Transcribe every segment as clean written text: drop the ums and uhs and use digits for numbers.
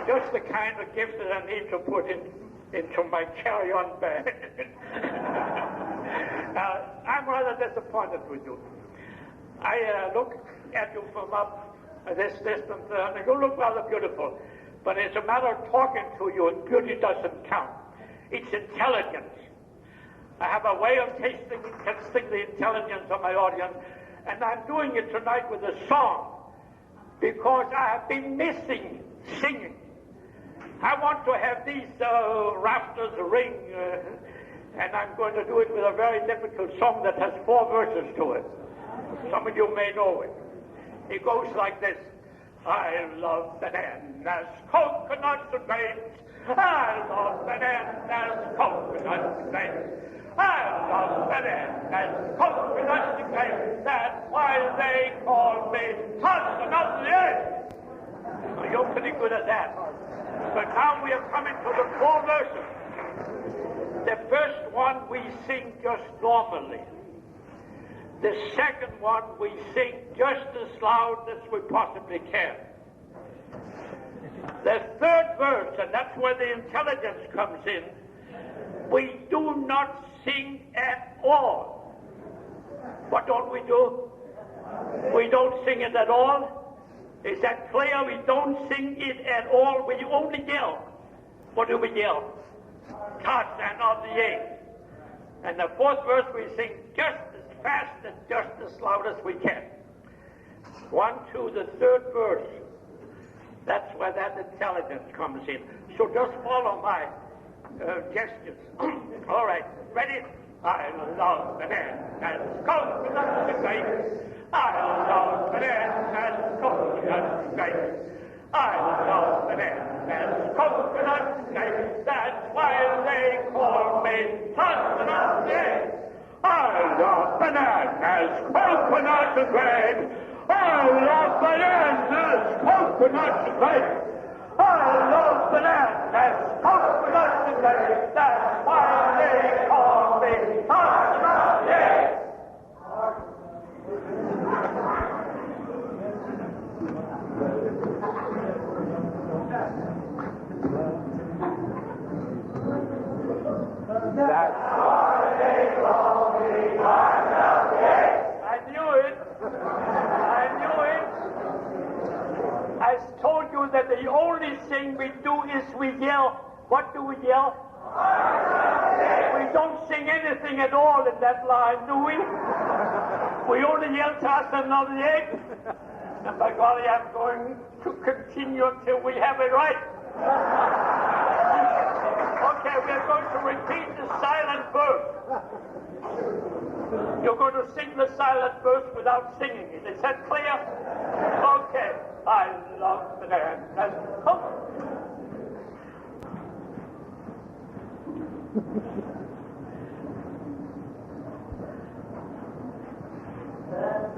Just the kind of gift that I need to put into my carry-on bag. I'm rather disappointed with you. I look at you from up this distance, and you look rather beautiful. But it's a matter of talking to you, and beauty doesn't count. It's intelligence. I have a way of testing the intelligence of my audience, and I'm doing it tonight with a song, because I have been missing singing. I want to have these rafters ring, and I'm going to do it with a very difficult song that has 4 verses to it. Some of you may know it. It goes like this. I love bananas, coconuts, and grapes. I love bananas, coconuts, and grapes. I love bananas, coconuts, and grapes. That's why they call me husband of the earth. Well, you're pretty good at that. But now we are coming to the 4 verses. The first one we sing just normally. The second one we sing just as loud as we possibly can. The third verse, and that's where the intelligence comes in, we do not sing at all. What don't we do? We don't sing it at all. Is that clear? We don't sing it at all. We only yell. What do we yell? Tarzan of the Apes. And the 4th verse we sing just as fast and just as loud as we can. 1, 2, the 3rd verse. That's where that intelligence comes in. So just follow my gestures. All right, ready? I love bananas, coconuts, and grapes. I love bananas, coconuts, and grapes. I love bananas, coconuts, and grapes. That's why they call me husband of the earth. I love bananas, coconuts, and grapes. I love bananas, coconuts, and grapes. I love bananas, coconuts, and grapes. That's why they call me husband of the earth. That's why they call me husband of the earth. I knew it. I told you that the only thing we do is we yell. What do we yell? We don't sing anything at all in that line, do we? We only yell Tarzan of the Apes. And by golly, I'm going to continue until we have it right. Okay, we're going to repeat the silent verse. You're going to sing the silent verse without singing it. Is that clear? Okay. I love bananas.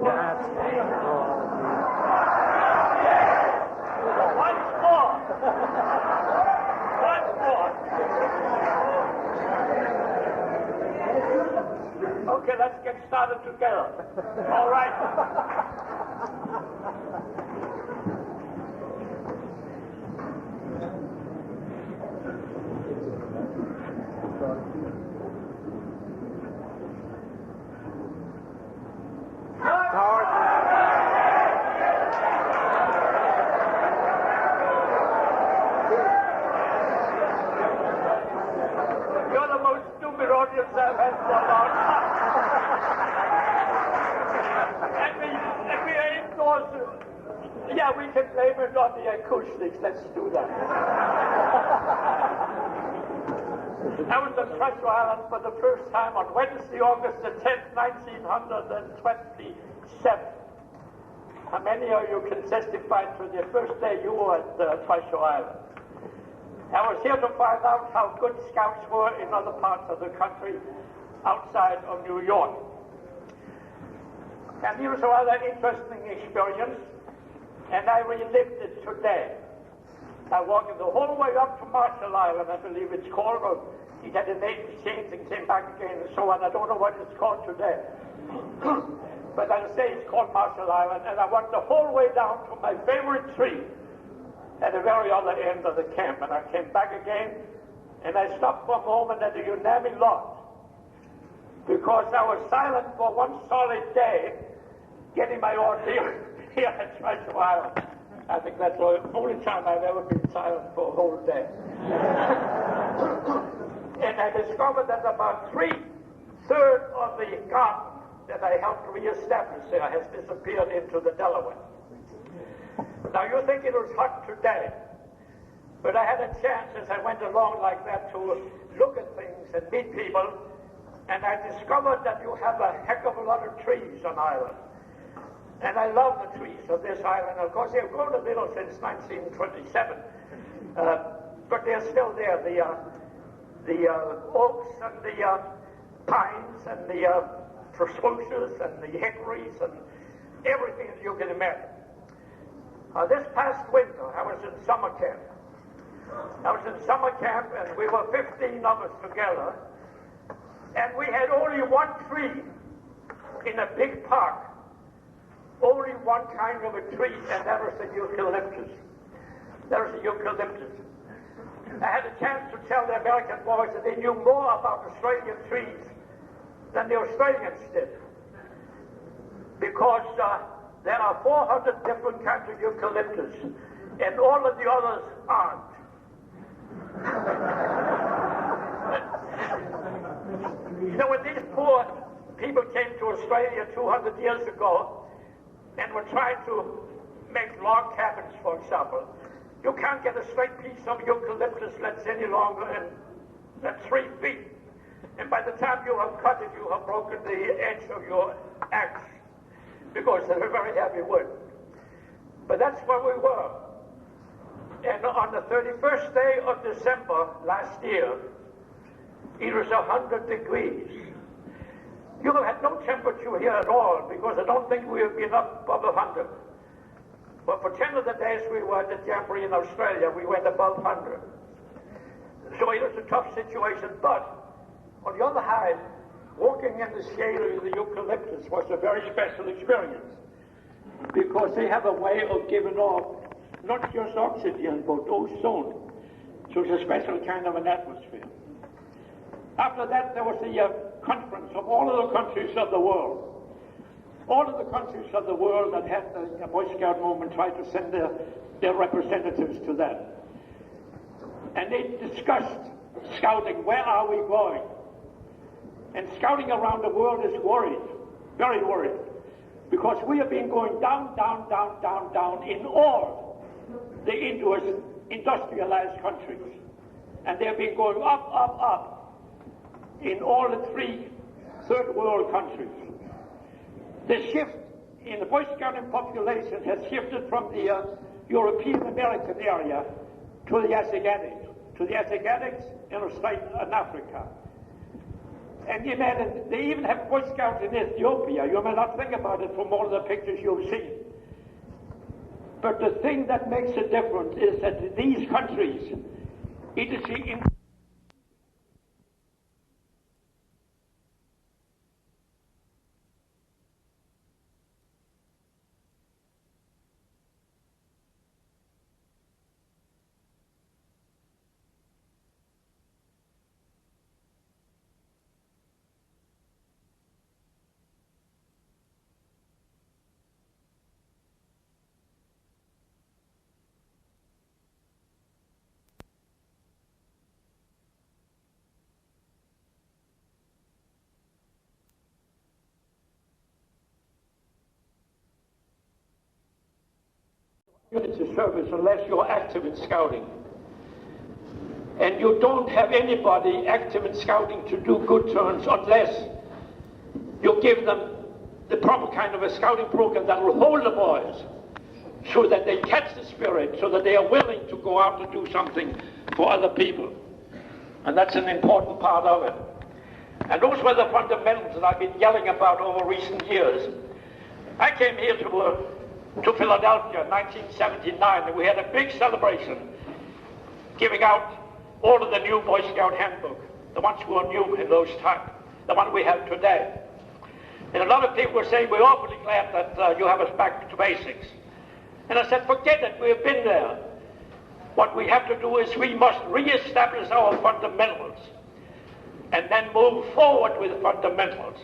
Once more. Okay, let's get started together. All right. You're the most stupid audience I've had for a long time. Let me endorse it. Yeah, we can blame it on the acoustics. Let's do that. I was on Treasure Island for the first time on Wednesday, August the 10th, 1927. How many of you can testify to the first day you were at Treasure Island? I was here to find out how good scouts were in other parts of the country outside of New York. And it was a rather interesting experience, and I relived it today. I walked the whole way up to Marshall Island, I believe it's called, or he had a name changed and came back again and so on. I don't know what it's called today. But I'll say it's called Marshall Island, and I walked the whole way down to my favorite tree at the very other end of the camp, and I came back again, and I stopped for a moment at the Unami Lodge, because I was silent for one solid day, getting my ordeal here at Treasure Island. I think that's the only time I've ever been silent for a whole day. And I discovered that about 3/3 of the garden that I helped re-establish there has disappeared into the Delaware. Now you think it was hot today, but I had a chance as I went along like that to look at things and meet people, and I discovered that you have a heck of a lot of trees on island. And I love the trees of this island. Of course, they've grown a little since 1927, but they're still there. The oaks and the pines and the spruces and the hickories and everything that you can imagine. This past winter, I was in summer camp. And we were 15 of us together, and we had only one tree in a big park. Only one kind of a tree, and that was the eucalyptus. I had a chance to tell the American boys that they knew more about Australian trees than the Australians did, because there are 400 different kinds of eucalyptus, and all of the others aren't. You know, when these poor people came to Australia 200 years ago, and we're trying to make log cabins, for example, you can't get a straight piece of eucalyptus that's any longer than 3 feet. And by the time you have cut it, you have broken the edge of your axe, because they're a very heavy wood. But that's where we were. And on the 31st day of December last year, it was 100 degrees. You have had no temperature here at all, because I don't think we have been up above 100. But for 10 of the days we were at the Jamboree in Australia, we went above 100. So it was a tough situation. But on the other hand, walking in the shade of the eucalyptus was a very special experience, because they have a way of giving off not just oxygen, but ozone. So it's a special kind of an atmosphere. After that, there was the conference of all of the countries of the world. All of the countries of the world that had the Boy Scout movement tried to send their representatives to that. And they discussed scouting. Where are we going? And scouting around the world is worried, very worried, because we have been going down, down, down, down, down in all the industrialized countries. And they've been going up, up, up in all the 3 third world countries. The shift in the Boy Scouting population has shifted from the European American area to the Asiatics in Australia and Africa. And you imagine, they even have Boy Scouts in Ethiopia. You may not think about it from all of the pictures you've seen. But the thing that makes a difference is that these countries, it is the community service unless you're active in scouting. And you don't have anybody active in scouting to do good turns unless you give them the proper kind of a scouting program that will hold the boys so that they catch the spirit, so that they are willing to go out to do something for other people. And that's an important part of it. And those were the fundamentals that I've been yelling about over recent years. I came here to Philadelphia in 1979, and we had a big celebration giving out all of the new Boy Scout handbook, the ones who are new in those times, the one we have today. And a lot of people were saying, we're awfully glad that you have us back to basics. And I said, forget it, we've been there. What we have to do is we must reestablish our fundamentals and then move forward with fundamentals.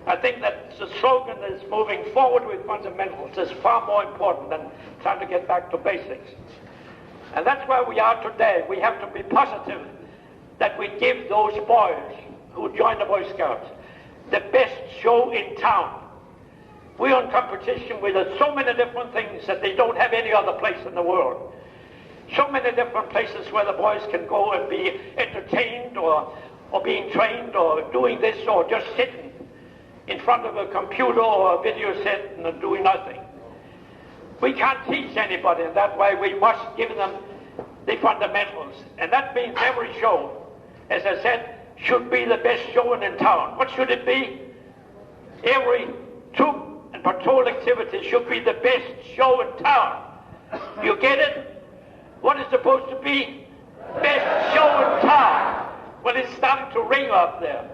I think that the slogan is moving forward with fundamentals is far more important than trying to get back to basics. And that's where we are today. We have to be positive that we give those boys who join the Boy Scouts the best show in town. We're in competition with so many different things that they don't have any other place in the world. So many different places where the boys can go and be entertained or being trained or doing this or just sitting in front of a computer or a video set and doing nothing. We can't teach anybody in that way. We must give them the fundamentals. And that means every show, as I said, should be the best show in town. What should it be? Every troop and patrol activity should be the best show in town. You get it? What is supposed to be? Best show in town. Well, it's starting to ring up there.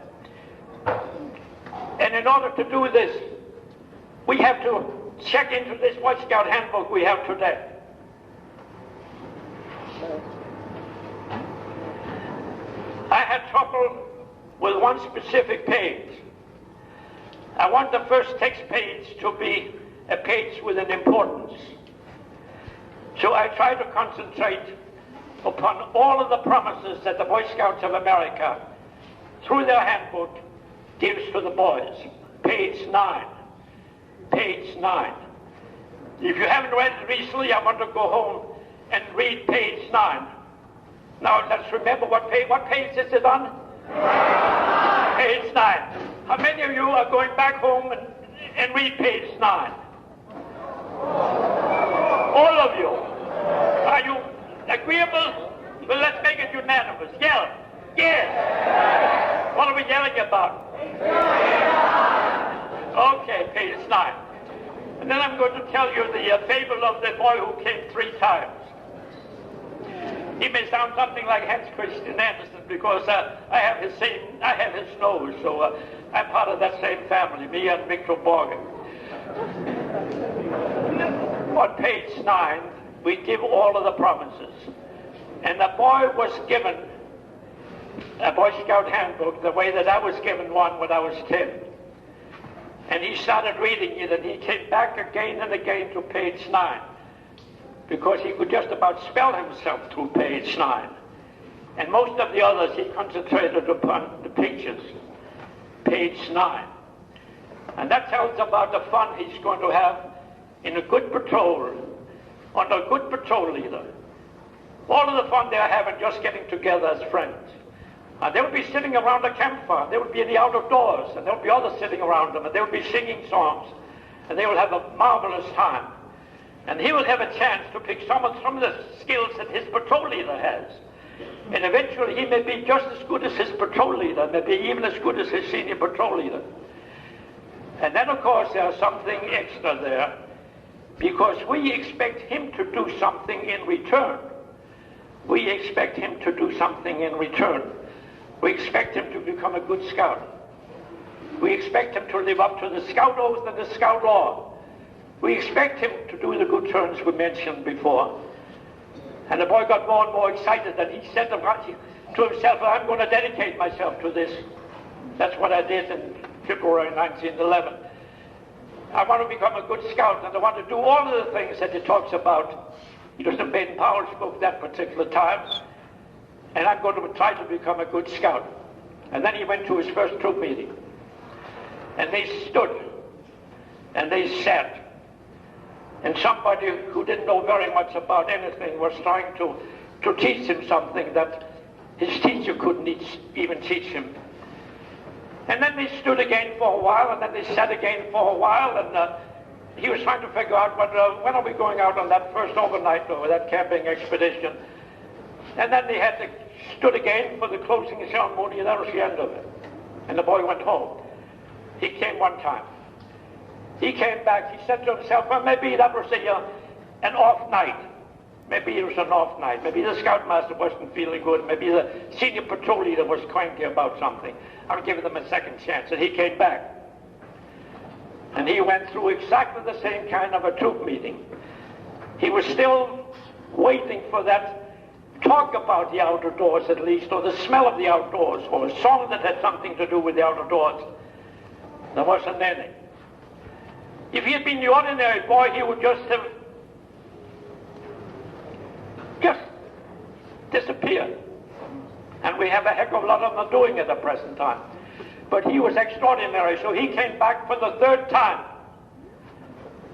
And in order to do this, we have to check into this Boy Scout handbook we have today. I had trouble with one specific page. I want the first text page to be a page with an importance. So I try to concentrate upon all of the promises that the Boy Scouts of America, through their handbook, gives to the boys. Page 9. Page 9. If you haven't read it recently, I want to go home and read page 9. Now let's remember what page is it on? Page 9. How many of you are going back home and read page 9? All of you. Are you agreeable? Well, let's make it unanimous. Yell. Yes. What are we yelling about? Okay, page 9. And then I'm going to tell you the fable of the boy who came 3 times. He may sound something like Hans Christian Andersen because I have his nose, so I'm part of that same family, me and Victor Borgen. On page 9, we give all of the promises. And the boy was given a Boy Scout handbook the way that I was given one when I was 10. And he started reading it, and he came back again and again to page 9 because he could just about spell himself through page 9. And most of the others he concentrated upon the pictures. Page 9. And that tells about the fun he's going to have in a good patrol, under a good patrol leader. All of the fun they're having just getting together as friends. They would be sitting around a campfire. They would be in the out of doors, and there would be others sitting around them, and they would be singing songs, and they would have a marvelous time. And he will have a chance to pick some of the skills that his patrol leader has. And eventually he may be just as good as his patrol leader, maybe even as good as his senior patrol leader. And then, of course, there's something extra there, because we expect him to do something in return. We expect him to do something in return. We expect him to become a good scout. We expect him to live up to the scout oath and the scout law. We expect him to do the good turns we mentioned before. And the boy got more and more excited, and he said to himself, I'm going to dedicate myself to this. That's what I did in February 1911. I want to become a good scout, and I want to do all of the things that he talks about. He was in Baden-Powell spoke that particular time. And I'm going to try to become a good scout. And then he went to his first troop meeting. And they stood. And they sat. And somebody who didn't know very much about anything was trying to teach him something that his teacher couldn't even teach him. And then they stood again for a while, and then they sat again for a while, and he was trying to figure out when are we going out on that first overnight or that camping expedition. And then they stood again for the closing ceremony, and that was the end of it. And the boy went home. He came one time. He came back. He said to himself, well, maybe that was an off night. Maybe it was an off night. Maybe the scoutmaster wasn't feeling good. Maybe the senior patrol leader was cranky about something. I'll give them a second chance. And he came back. And he went through exactly the same kind of a troop meeting. He was still waiting for that talk about the outdoors at least, or the smell of the outdoors, or a song that had something to do with the outdoors. There wasn't any. If he had been the ordinary boy, he would just have disappeared. And we have a heck of a lot of them doing it at the present time. But he was extraordinary, so he came back for the third time.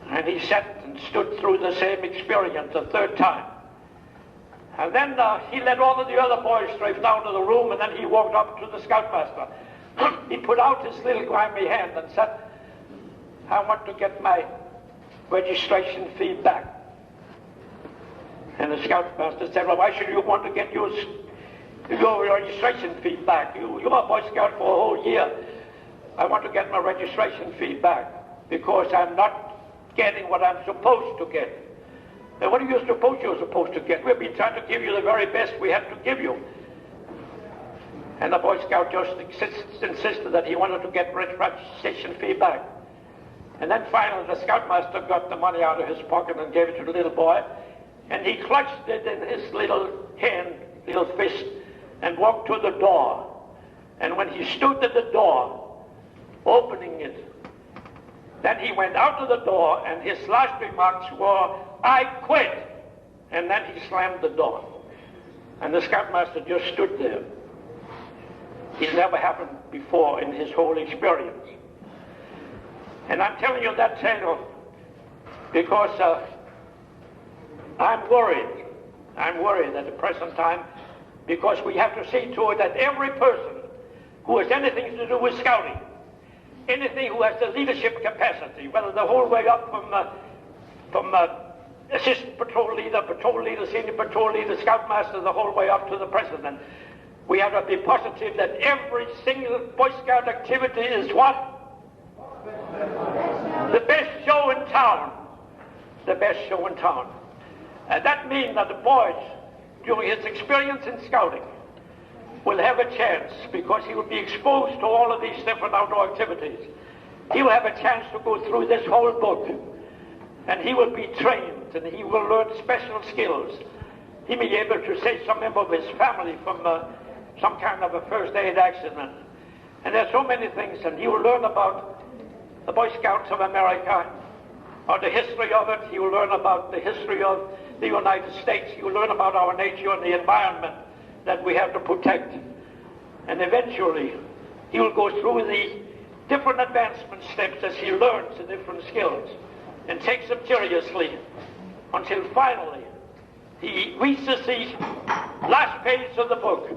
And he sat and stood through the same experience a third time. And then he led all of the other boys straight down to the room, and then he walked up to the scoutmaster. He put out his little grimy hand and said, I want to get my registration fee back. And the scoutmaster said, well, why should you want to get your registration fee back? You're a Boy Scout for a whole year. I want to get my registration fee back because I'm not getting what I'm supposed to get. And what do you suppose you're supposed to get? We've been trying to give you the very best we have to give you. And the Boy Scout just insisted that he wanted to get registration fee back. And then finally the scoutmaster got the money out of his pocket and gave it to the little boy. And he clutched it in his little hand, little fist, and walked to the door. And when he stood at the door, opening it, then he went out of the door, and his last remarks were, I quit. And then he slammed the door. And the scoutmaster just stood there. It never happened before in his whole experience. And I'm telling you that tale because I'm worried. I'm worried at the present time because we have to see to it that every person who has anything to do with scouting, anything who has the leadership capacity, whether the whole way up from assistant patrol leader, senior patrol leader, scoutmaster, the whole way up to the president, we have to be positive that every single Boy Scout activity is what? The best show in town. The best show in town. And that means that the boys, during his experience in scouting, will have a chance because he will be exposed to all of these different outdoor activities. He will have a chance to go through this whole book, and he will be trained, and he will learn special skills. He may be able to save some member of his family from some kind of a first aid accident. And there's so many things, and he will learn about the Boy Scouts of America, or the history of it. He will learn about the history of the United States. He will learn about our nature and the environment that we have to protect. And eventually, he will go through the different advancement steps as he learns the different skills and takes them seriously until finally he reaches the last page of the book,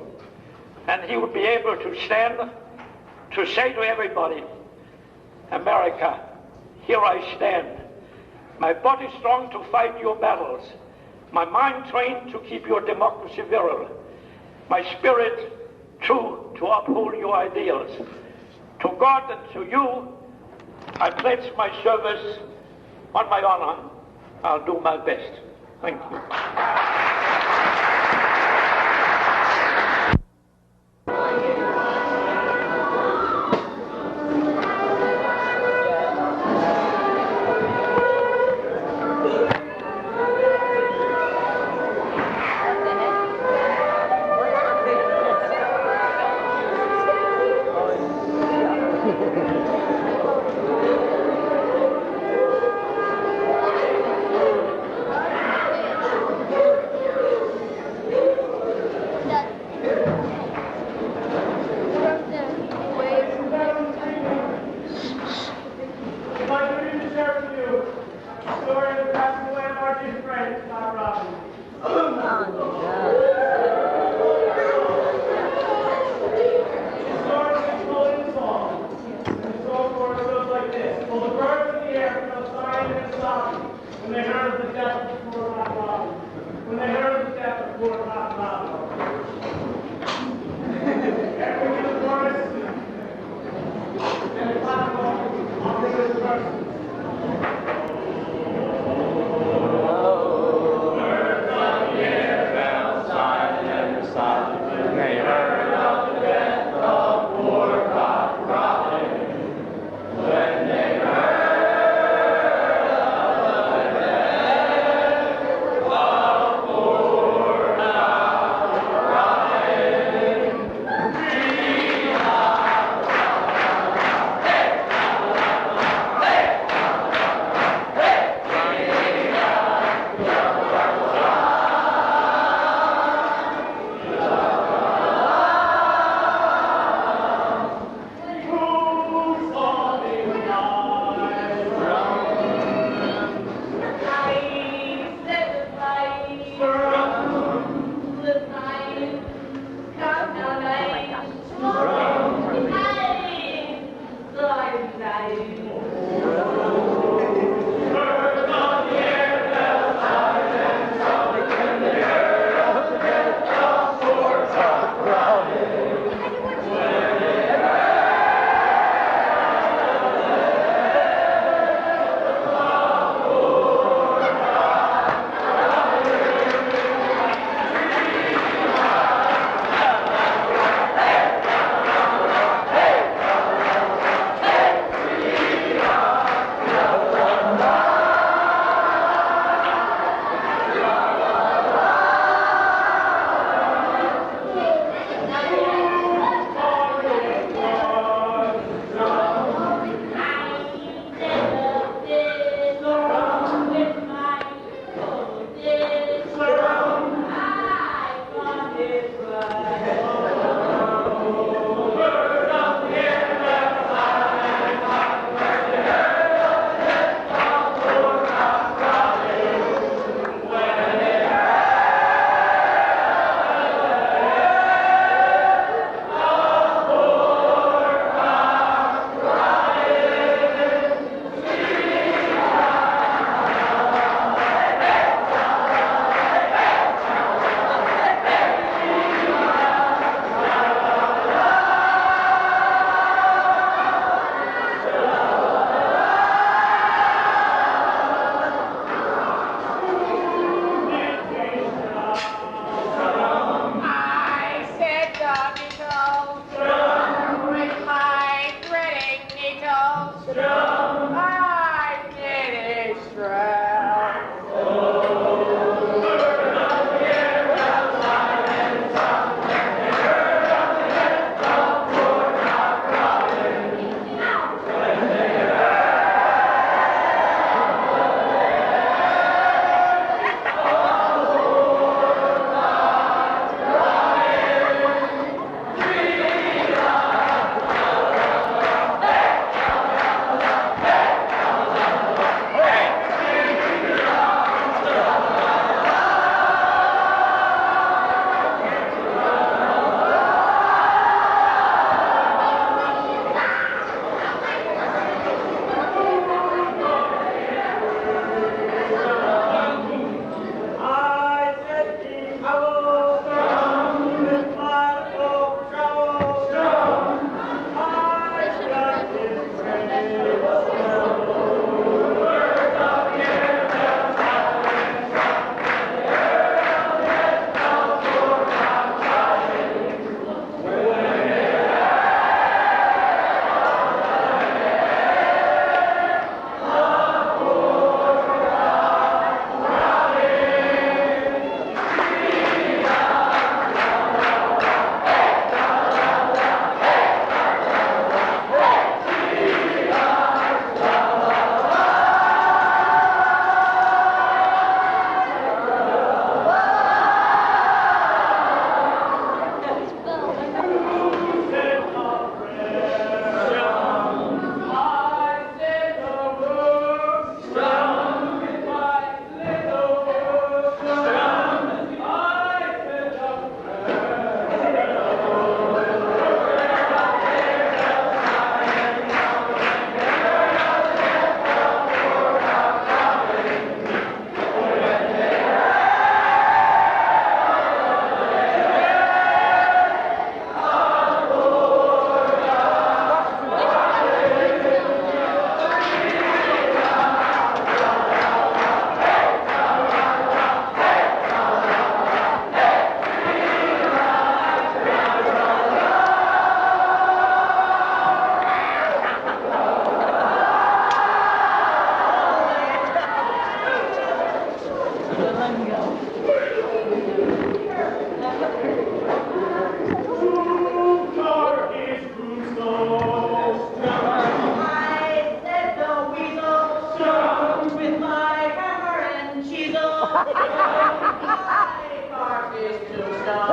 and he will be able to stand to say to everybody, America, here I stand. My body strong to fight your battles. My mind trained to keep your democracy virile. My spirit true to uphold your ideals. To God and to you, I pledge my service. On my honor, I'll do my best. Thank you.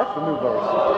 That's the new verse.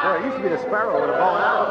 Boy, it used to be the sparrow with a bow and arrow.